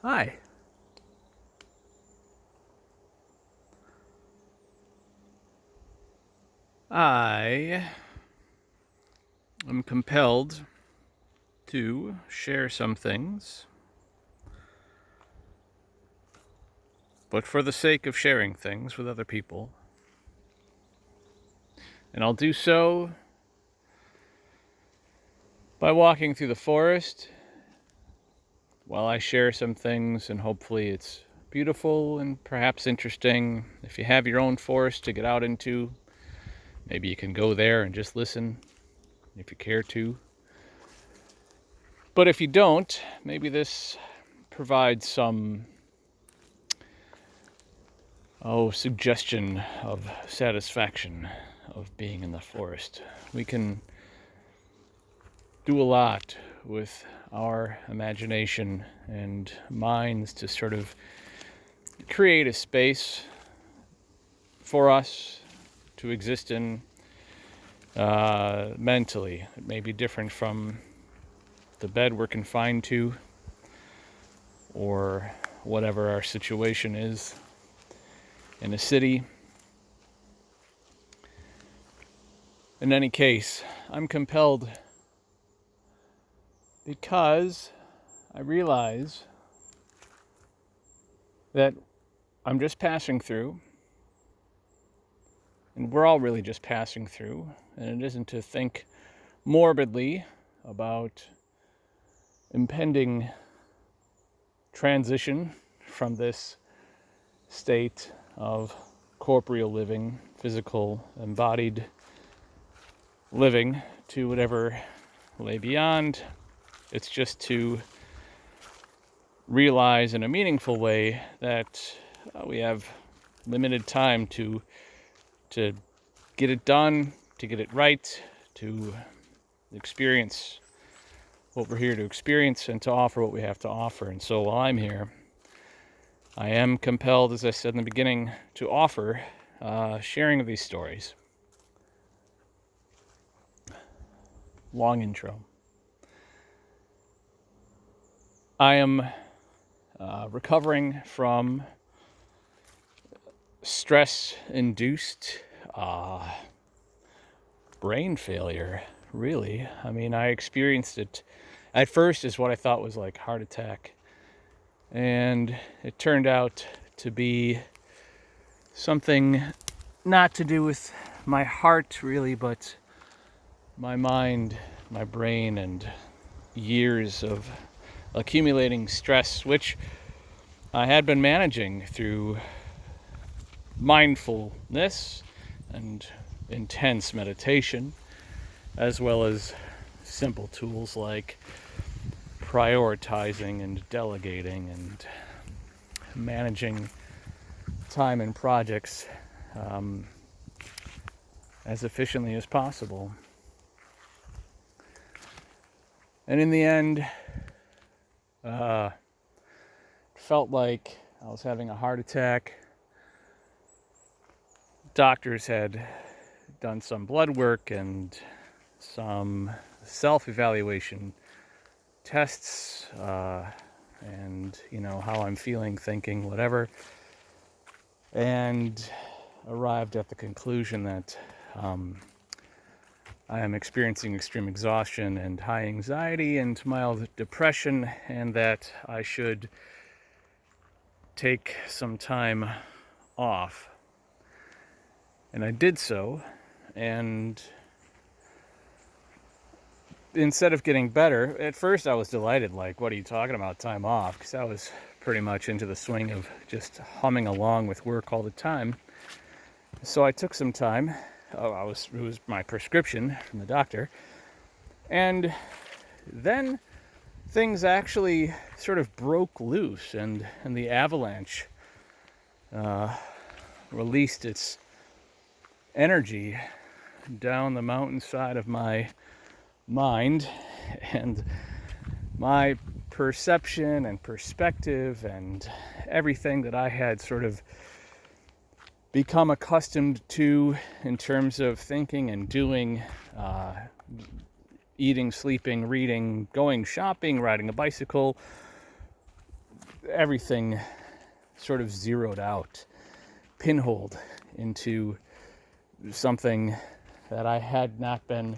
Hi. I am compelled to share some things, but for the sake of sharing things with other people. And I'll do so by walking through the forest while I share some things, and hopefully it's beautiful and perhaps interesting. If you have your own forest to get out into, maybe you can go there and just listen if you care to. But if you don't, maybe this provides some suggestion of satisfaction of being in the forest. We can do a lot with our imagination and minds to sort of create a space for us to exist in mentally. It may be different from the bed we're confined to or whatever our situation is in a city. In any case, I'm compelled because I realize that I'm just passing through, and we're all really just passing through, and it isn't to think morbidly about impending transition from this state of corporeal living, physical, embodied living, to whatever lay beyond. It's just to realize in a meaningful way that we have limited time to get it done, to get it right, to experience what we're here to experience, and to offer what we have to offer. And so while I'm here, I am compelled, as I said in the beginning, to offer sharing of these stories. Long intro. I am recovering from stress-induced brain failure, really. I mean, I experienced it at first as what I thought was like heart attack. And it turned out to be something not to do with my heart, really, but my mind, my brain, and years of accumulating stress, which I had been managing through mindfulness and intense meditation, as well as simple tools like prioritizing and delegating and managing time and projects as efficiently as possible. And in the end, felt like I was having a heart attack. Doctors had done some blood work and some self-evaluation tests, and how I'm feeling, thinking, whatever, and arrived at the conclusion that I am experiencing extreme exhaustion and high anxiety and mild depression, and that I should take some time off. And I did so, and instead of getting better, at first I was delighted, like, what are you talking about, time off? Because I was pretty much into the swing of just humming along with work all the time. So I took some time. It was my prescription from the doctor. And then things actually sort of broke loose, and the avalanche released its energy down the mountainside of my mind, and my perception and perspective and everything that I had sort of become accustomed to in terms of thinking and doing, eating, sleeping, reading, going shopping, riding a bicycle, everything sort of zeroed out, pinholed into something that I had not been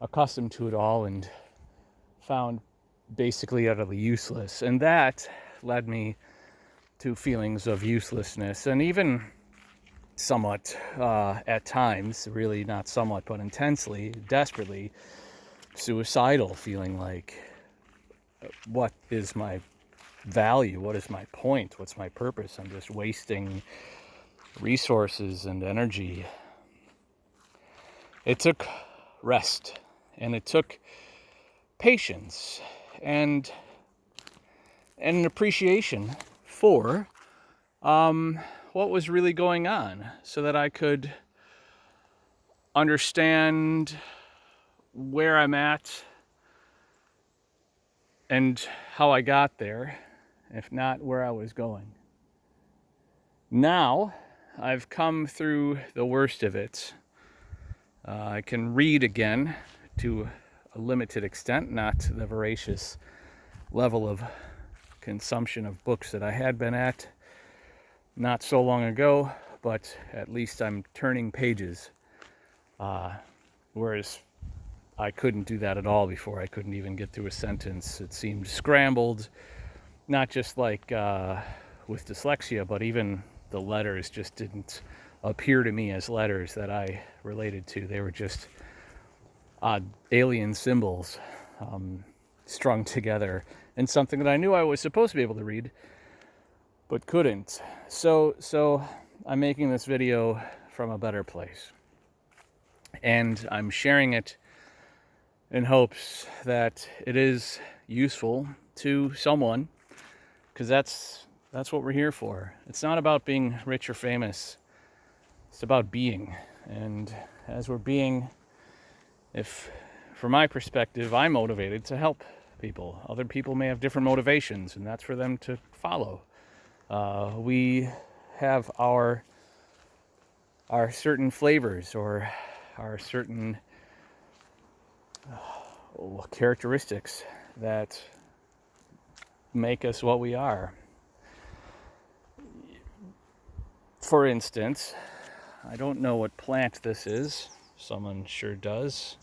accustomed to at all and found basically utterly useless. And that led me to feelings of uselessness, and even somewhat, at times, really not somewhat, but intensely, desperately suicidal, feeling like, what is my value? What is my point? What's my purpose? I'm just wasting resources and energy. It took rest, and it took patience, and an appreciation for what was really going on, so that I could understand where I'm at and how I got there, if not where I was going. Now I've come through the worst of it. I can read again to a limited extent, not the voracious level of consumption of books that I had been at not so long ago, but at least I'm turning pages, whereas I couldn't do that at all before. I couldn't even get through a sentence. It seemed scrambled, not just like with dyslexia, but even the letters just didn't appear to me as letters that I related to. They were just odd alien symbols strung together, and something that I knew I was supposed to be able to read, but couldn't. So I'm making this video from a better place, and I'm sharing it in hopes that it is useful to someone, because that's what we're here for. It's not about being rich or famous. It's about being. And as we're being, if from my perspective, I'm motivated to help people. Other people may have different motivations, and that's for them to follow. We have our certain flavors, or our certain characteristics that make us what we are. For instance, I don't know what plant this is. Someone sure does.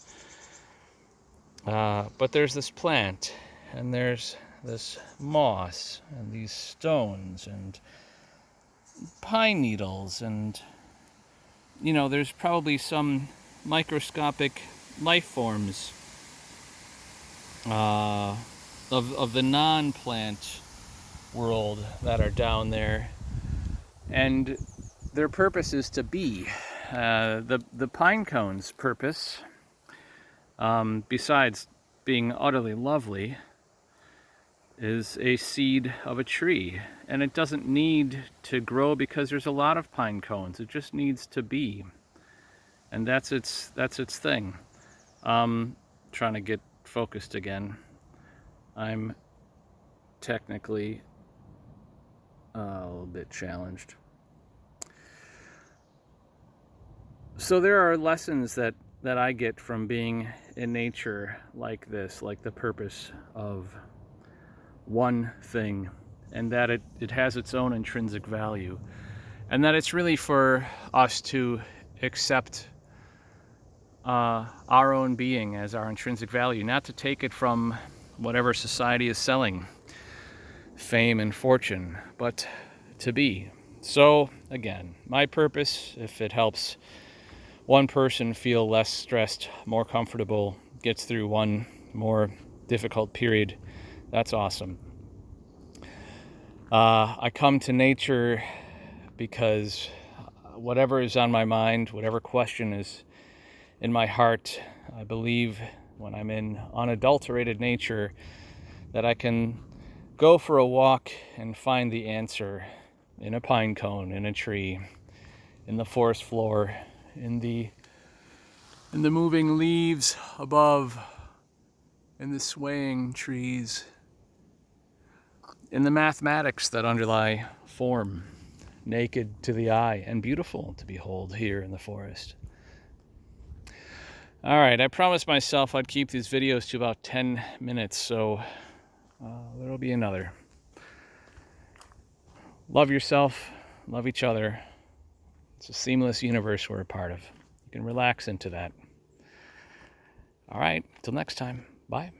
But there's this plant, and there's this moss, and these stones, and pine needles, and, there's probably some microscopic life forms of the non-plant world that are down there, and their purpose is to be. The pine cone's purpose, besides being utterly lovely, is a seed of a tree, and it doesn't need to grow because there's a lot of pine cones. It just needs to be, and that's its thing. Trying to get focused again. I'm technically a little bit challenged. So there are lessons that I get from being in nature like this, like the purpose of one thing, and that it has its own intrinsic value, and that it's really for us to accept our own being as our intrinsic value, not to take it from whatever society is selling, fame and fortune, but to be. So again, my purpose, if it helps one person feel less stressed, more comfortable, gets through one more difficult period, that's awesome. I come to nature because whatever is on my mind, whatever question is in my heart, I believe when I'm in unadulterated nature that I can go for a walk and find the answer in a pine cone, in a tree, in the forest floor, in the moving leaves above, in the swaying trees, in the mathematics that underlie form, naked to the eye and beautiful to behold here in the forest. All right, I promised myself I'd keep these videos to about 10 minutes, so there'll be another. love yourself, love each other. It's a seamless universe we're a part of. You can relax into that. All right, till next time. Bye.